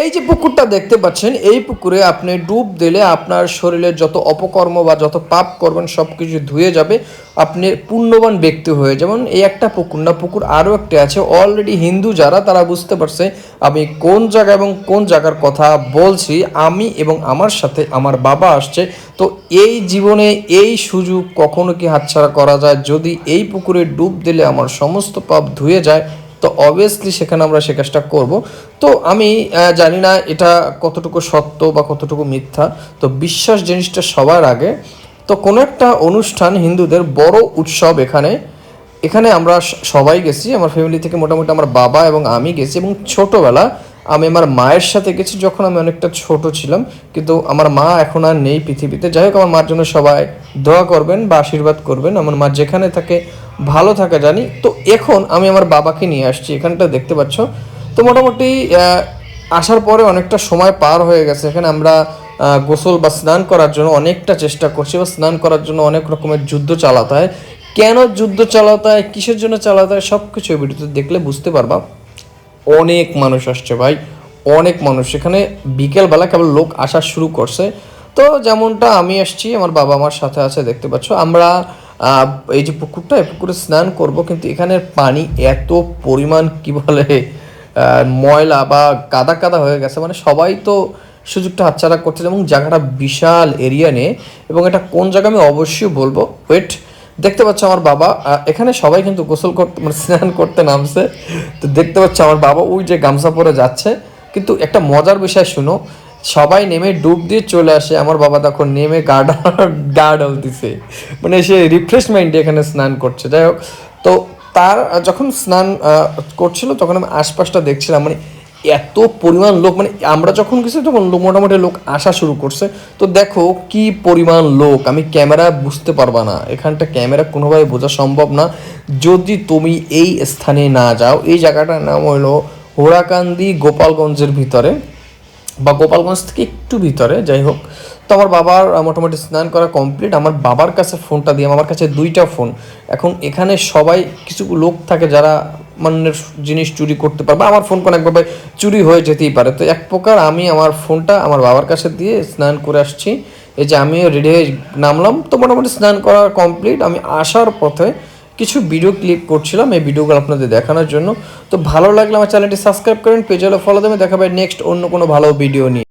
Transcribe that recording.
এই যে পুকুরটা দেখতে পাচ্ছেন, এই পুকুরে আপনি ডুব দিলে আপনার শরীরের যত অপকর্ম বা যত পাপ করবেন সব কিছু ধুয়ে যাবে, আপনি পুণ্যবান ব্যক্তি হয়ে যেমন। এই একটা পুকুর না, পুকুর আরও একটা আছে। অলরেডি হিন্দু যারা তারা বুঝতে পারছে আমি কোন জায়গা এবং কোন জায়গার কথা বলছি। আমি এবং আমার সাথে আমার বাবা আসছে। তো এই জীবনে এই সুযোগ কখনো কি হাতছাড়া করা যায়? যদি এই পুকুরে ডুব দিলে আমার সমস্ত পাপ ধুয়ে যায়, তো অবভিয়াসলি সেখানে আমরা সে কাজটা করব। তো আমি জানি না এটা কতটুকু সত্য বা কতটুকু মিথ্যা। তো বিশ্বাস জিনিসটা সবার আগে। তো কোনো একটা অনুষ্ঠান, হিন্দুদের বড় উৎসব, এখানে এখানে আমরা সবাই গেছি। আমার ফ্যামিলি থেকে মোটামুটি আমার বাবা এবং আমি গেছি। এবং ছোটোবেলা আমি আমার মায়ের সাথে গেছি যখন আমি অনেকটা ছোট ছিলাম, কিন্তু আমার মা এখন আর নেই পৃথিবীতে। যাই হোক, আমার মার জন্য সবাই দোয়া করবেন বা আশীর্বাদ করবেন। আমার মা যেখানে থাকে ভালো থাকে জানি। তো এখন আমি আমার বাবাকে নিয়ে আসছি, এখানটা দেখতে পাচ্ছ। তো মোটামুটি আসার পরে অনেকটা সময় পার হয়ে গেছে। এখানে আমরা গোসল বা স্নান করার জন্য অনেকটা চেষ্টা করছি, বা স্নান করার জন্য অনেক রকমের যুদ্ধ চালাতে হয়। কেন যুদ্ধ চালাতে হয়, কিসের জন্য চালাতে হয়, সব কিছু এই ভিডিওতে দেখলে বুঝতে পারবা। অনেক মানুষ আসছে ভাই, অনেক মানুষ। এখানে বিকেলবেলা কেবল লোক আসা শুরু করছে। তো যেমনটা আমি আসছি, আমার বাবা আমার সাথে আছে, দেখতে পাচ্ছ। আমরা এই যে পুকুরটা, এই পুকুরে স্নান করব, কিন্তু এখানের পানি এত পরিমাণ কি বলে ময়লা বা কাদা কাদা হয়ে গেছে, মানে সবাই তো সুযোগটা হাতছাড়া করছে। এবং জায়গাটা বিশাল এরিয়া নিয়ে, এবং এটা কোন জায়গা আমি অবশ্যই বলবো। ওয়েট, দেখতে পাচ্ছ আমার বাবা, এখানে সবাই কিন্তু গোসল করতে মানে স্নান করতে নামছে। তো দেখতে পাচ্ছ আমার বাবা ওই যে গামছা পরে যাচ্ছে। কিন্তু একটা মজার বিষয় শুনো, সবাই নেমে ডুব দিয়ে চলে আসে, আমার বাবা তখন নেমে গার্ডল দিছে, মানে সে রিফ্রেশমেন্ট এখানে স্নান করছে। যাই হোক, তো তার যখন স্নান করছিল তখন আমি আশপাশটা দেখছিলাম, মানে এত পরিমাণ লোক। মানে আমরা যখন গেছি তখন মোটামুটি লোক আসা শুরু করছে। তো দেখো কি পরিমাণ লোক, আমি ক্যামেরা বুঝতে পারবা না, এখানটা ক্যামেরা কোনোভাবে বোঝা সম্ভব না যদি তুমি এই স্থানে না যাও। এই জায়গাটার নাম হলো হোরাকান্দি, গোপালগঞ্জের ভিতরে বা গোপালগঞ্জ থেকে একটু ভিতরে। যাই হোক, তো আমার বাবার মোটামুটি স্নান করা কমপ্লিট। আমার বাবার কাছে ফোনটা দিয়ে, আমার কাছে দুইটা ফোন। এখন এখানে সবাই কিছু লোক থাকে যারা মানের জিনিস চুরি করতে পারে, বা আমার ফোন কোনো একভাবে চুরি হয়ে যেতেই পারে। তো এক প্রকার আমি আমার ফোনটা আমার বাবার কাছে দিয়ে স্নান করে আসছি। এই যে আমিও রেডি হয়ে নামলাম। তো মোটামুটি স্নান করা কমপ্লিট। আমি আসার পথে কিছু ভিডিও ক্লিপ করছিলাম, এই ভিডিওগুলো আপনাদের দেখানোর জন্য। তো ভালো লাগলে আমার চ্যানেলটি সাবস্ক্রাইব করেন, পেজ হলে ফলো দেবেন। দেখাবে নেক্সট অন্য কোনো ভালো ভিডিও নিয়ে।